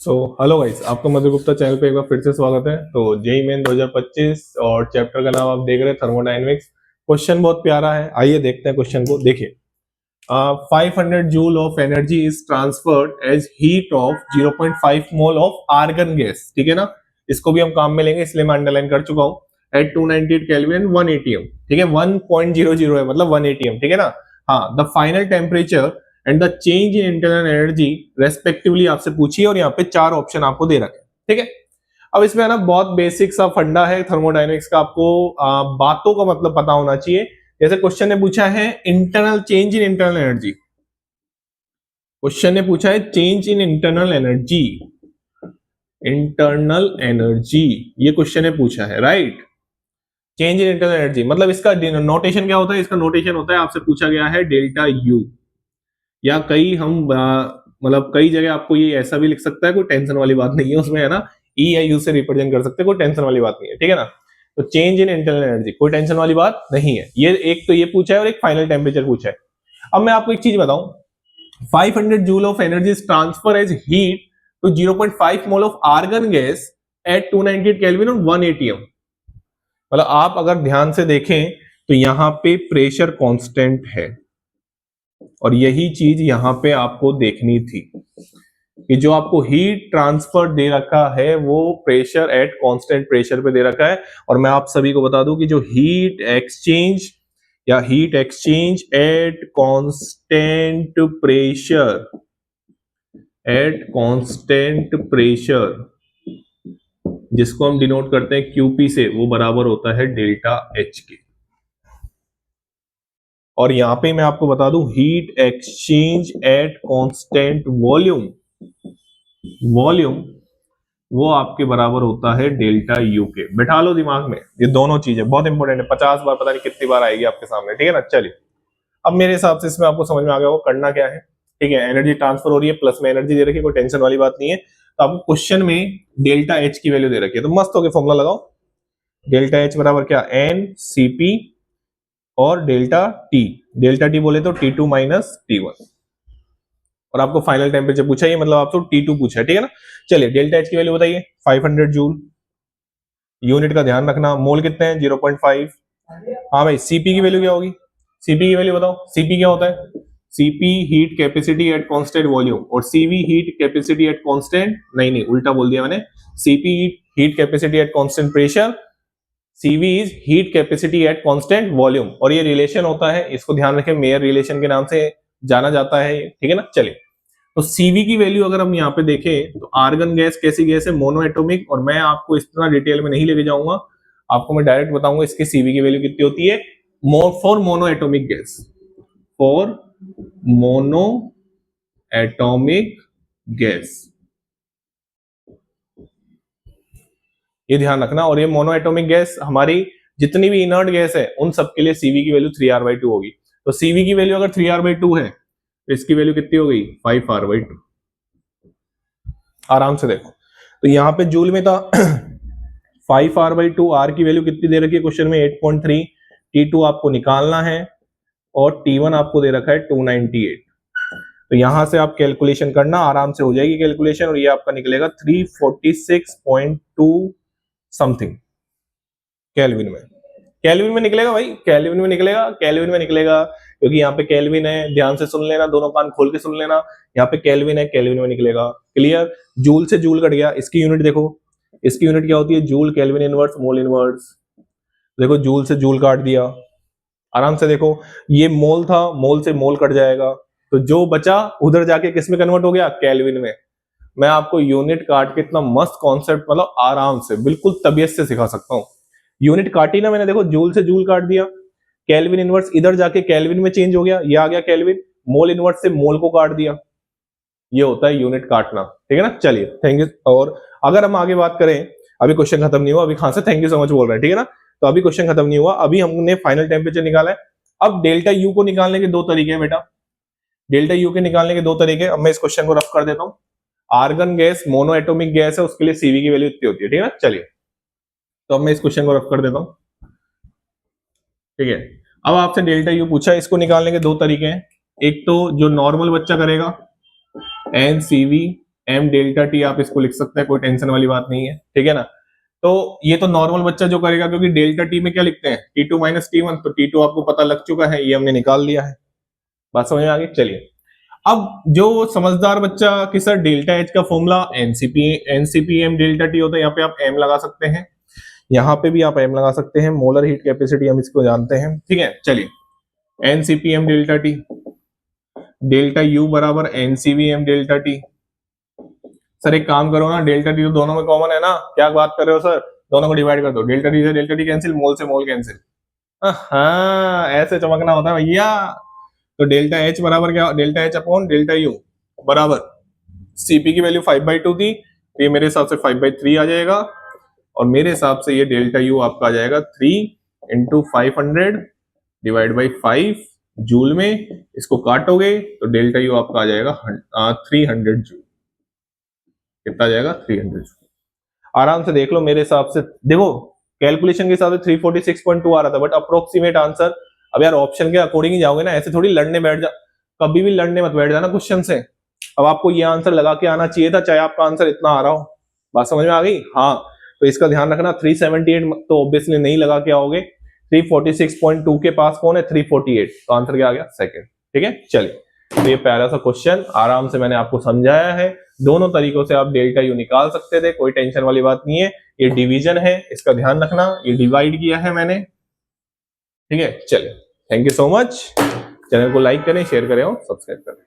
Hello guys, आपका मधुर Gupta channel पे एक बार फिर से स्वागत है। तो जेईई मेन 2025 और चैप्टर का नाम आप देख रहे हैं थर्मोडायनेमिक्स। क्वेश्चन बहुत प्यारा है, आइए देखते हैं क्वेश्चन को। देखिए, 500 joule of energy is transferred as heat of 0.5 mole of argon gas. ठीक है ना, इसको भी हम काम में लेंगे, इसलिए मैं अंडरलाइन कर चुका हूँ। At 298 kelvin 1 ATM. ठीक है, 1.00 है मतलब 1 एटीएम। ठीक है ना। हाँ, the final temperature and the change in internal energy respectively आपसे पूछिए, और यहाँ पे 4 ऑप्शन आपको दे रखे हैं। ठीक है, अब इसमें है ना बहुत बेसिक सा फंडा है थर्मोडायनेमिक्स का, आपको बातों का मतलब पता होना चाहिए। जैसे क्वेश्चन ने पूछा है internal change in internal energy, question ने पूछा है change in internal energy, internal energy ये क्वेश्चन ने पूछा है, right. Change in internal energy मतलब इसका नोटेशन क्या होता है? इसका नोटेशन होता है, आपसे पूछा गया है डेल्टा यू, या कई हम मतलब कई जगह आपको ये ऐसा भी लिख सकता है, कोई टेंशन वाली बात नहीं है उसमें, है ना। ई या यू से रिप्रेजेंट कर सकते हैं, कोई टेंशन वाली बात नहीं है। ठीक है ना। तो चेंज इन इंटरनल एनर्जी कोई टेंशन वाली बात नहीं है। ये एक तो ये पूछा है और एक फाइनल टेम्परेचर पूछा है। अब मैं आपको एक चीज बताऊं, 500 joule of energy transfer as heat to 0.5 mole of argon gas at 298 kelvin और 1 एटीएम। मतलब आप अगर ध्यान से देखें तो यहां पे प्रेशर कांस्टेंट है, और यही चीज यहां पे आपको देखनी थी कि जो आपको हीट ट्रांसफर दे रखा है वो प्रेशर एट कांस्टेंट प्रेशर पे दे रखा है। और मैं आप सभी को बता दूं कि जो हीट एक्सचेंज या heat exchange eight constant pressure, eight constant pressure जिसको हम डिनोट करते हैं क्यूपी से, वो बराबर होता है डेल्टा एच के। और यहां पे मैं आपको बता दूं heat exchange eight constant volume, volume वो आपके बराबर होता है डेल्टा यू के। बैठा लो दिमाग में, ये दोनों चीजें बहुत इंपॉर्टेंट है, 50 बार पता नहीं कितनी बार आएगी आपके सामने। ठीक है ना। चलिए, अब मेरे हिसाब से इसमें आपको समझ में आ गया वो करना क्या है। ठीक है, एनर्जी ट्रांसफर हो रही है, प्लस में एनर्जी दे रखी है, कोई टेंशन वाली बात नहीं है। तो आपको क्वेश्चन में डेल्टा एच की वैल्यू दे रखी है, तो मस्त होकर फॉर्मुला लगाओ। डेल्टा एच बराबर क्या, एन सी पी और डेल्टा टी। डेल्टा टी बोले तो T2 माइनस T1। और आपको फाइनल टेम्परेचर पूछा है, मतलब आपको T2 पूछा है। ठीक है ना। चलिए, डेल्टा एच की वैल्यू बताइए, 500 जूल। यूनिट का ध्यान रखना, मोल कितने हैं, 0.5। हाँ भाई, सीपी की वैल्यू क्या होगी? सीपी की वैल्यू बताओ, सीपी क्या होता है? CP heat capacity at constant volume, और CV heat capacity at constant, नहीं उल्टा बोल दिया मैंने। CP heat capacity at constant pressure, CV is heat capacity at constant volume. और ये रिलेशन होता है, इसको ध्यान रखें, मेयर रिलेशन के नाम से जाना जाता है। ठीक है ना। चलिए, तो सीवी की वैल्यू अगर हम यहाँ पे देखें तो आर्गन गैस कैसी गैस है, मोनो एटॉमिक। और मैं आपको इस तरह डिटेल में नहीं लेके जाऊंगा, आपको मैं डायरेक्ट बताऊंगा इसकी सीवी की वैल्यू कितनी होती है for mono atomic gas, for mono atomic gas. ये ध्यान रखना। और ये मोनो एटॉमिक गैस हमारी जितनी भी इनर्ट गैस है उन सबके लिए सीवी की वैल्यू 3R/2 होगी। तो सीवी की वैल्यू अगर 3R/2 है तो इसकी वैल्यू कितनी हो गई, 5R/2। आराम से देखो, तो यहां पे जूल में था 5R/2। आर की वैल्यू कितनी दे रखी है क्वेश्चन में, 8.3। T2 आपको निकालना है और T1 आपको दे रखा है 298। तो यहां से आप कैलकुलेशन करना, आराम से हो जाएगी कैलकुलेशन, और ये आपका निकलेगा 346.2 समथिंग केल्विन में। केल्विन में निकलेगा भाई, केल्विन में निकलेगा, केल्विन में निकलेगा, क्योंकि यहाँ पे केल्विन है। ध्यान से सुन लेना, दोनों कान खोल के सुन लेना, यहाँ पे केल्विन है, केल्विन में निकलेगा। क्लियर। जूल से जूल कट गया, इसकी यूनिट देखो, इसकी यूनिट क्या होती है, joule kelvin inverse mole inverse. देखो, जूल से जूल काट दिया, आराम से देखो, ये मोल था, मोल से मोल कट जाएगा, तो जो बचा उधर जाके किस में कन्वर्ट हो गया, केल्विन में। मैं आपको यूनिट काट के इतना मस्त कॉन्सेप्ट, मतलब आराम से बिल्कुल तबीयत से सिखा सकता हूँ। यूनिट काटी ना मैंने, देखो जूल से जूल काट दिया, केल्विन इनवर्स इधर जाके केल्विन में चेंज हो गया, ये आ गया केल्विन, मोल इनवर्स से मोल को काट दिया। ये होता है यूनिट काटना। ठीक है ना। चलिए, थैंक यू। और अगर हम आगे बात करें, अभी क्वेश्चन खत्म नहीं हुआ, अभी कहां से थैंक यू सो मच बोल रहे हैं। ठीक है ना। तो अभी क्वेश्चन खत्म नहीं हुआ, अभी हमने फाइनल टेम्परेचर निकाला है। अब डेल्टा यू को निकालने के 2 तरीके हैं बेटा, डेल्टा यू के निकालने के 2 तरीके। अब मैं इस क्वेश्चन को रफ कर देता हूं। Argon gas mono atomic gas है, उसके लिए सीवी की वैल्यू इतनी होती है। ठीक है ना। चलिए, तो अब मैं इस क्वेश्चन को रफ कर देता हूं। ठीक है, अब आपसे डेल्टा यू पूछा, इसको निकालने के 2 तरीके हैं। एक तो जो नॉर्मल बच्चा करेगा, n C V m delta T आप इसको लिख सकते हैं, कोई टेंशन वाली बात नहीं है, ठीक है ना। तो ये तो नॉर्मल बच्चा जो करेगा, क्योंकि डेल्टा टी में क्या लिखते हैं, T2 माइनस T1, तो T2 आपको पता लग चुका है, ये हमने निकाल दिया है। बात समझ में आ गई। चलिए अब जो समझदार बच्चा कि सर डेल्टा एच का formula n C P M delta T होता है, यहाँ पे आप एम लगा सकते हैं, यहाँ पे भी आप एम लगा सकते हैं, मोलर हीट कैपेसिटी हम इसको जानते हैं, ठीक है। चलिए nCp M delta T, delta U बराबर nCv M delta T. Sir एक काम करो ना, डेल्टा टी तो दोनों में कॉमन है ना, क्या बात कर रहे हो सर, दोनों को डिवाइड कर दो, डेल्टा टी से डेल्टा टी कैंसिल, मोल से मोल कैंसिल। हाँ ऐसे चमकना होता है भैया। तो डेल्टा एच बराबर क्या, delta H upon delta U बराबर, सीपी की वैल्यू 5/2 थी, तो ये मेरे हिसाब से 5/3 आ जाएगा, और मेरे हिसाब से ये डेल्टा यू आपका आ जाएगा 3 इंटू 500 डिवाइड बाई 5 जूल में, इसको काटोगे तो डेल्टा यू आपका आ जाएगा 300 जूल। कितना आ जाएगा, 300 जूल। आराम से देख लो, मेरे हिसाब से देखो कैलकुलेशन के हिसाब से 346.2 आ रहा था, बट अप्रोक्सीमेट आंसर, अब यार ऑप्शन के अकॉर्डिंग ही जाओगे ना, ऐसे थोड़ी लड़ने बैठ जा, कभी भी लड़ने मत बैठ जाना क्वेश्चन से। अब आपको ये आंसर लगा के आना चाहिए था, चाहे आपका आंसर इतना आ रहा हो। बात समझ में आ गई। हाँ तो इसका ध्यान रखना, 378 तो ऑब्वियसली नहीं लगा के आओगे, 346.2 के पास कौन है, 348, तो आंसर क्या आ गया, सेकंड, ठीक है। चलिए तो ये प्यारा सा क्वेश्चन आराम से मैंने आपको समझाया है, दोनों तरीकों से आप डेल्टा यू निकाल सकते थे, कोई टेंशन वाली बात नहीं है। ये डिवीजन है, इसका ध्यान रखना, ये डिवाइड किया है मैंने, ठीक है। चलिए thank you so much, channel को लाइक करें, शेयर करें और सब्सक्राइब करें।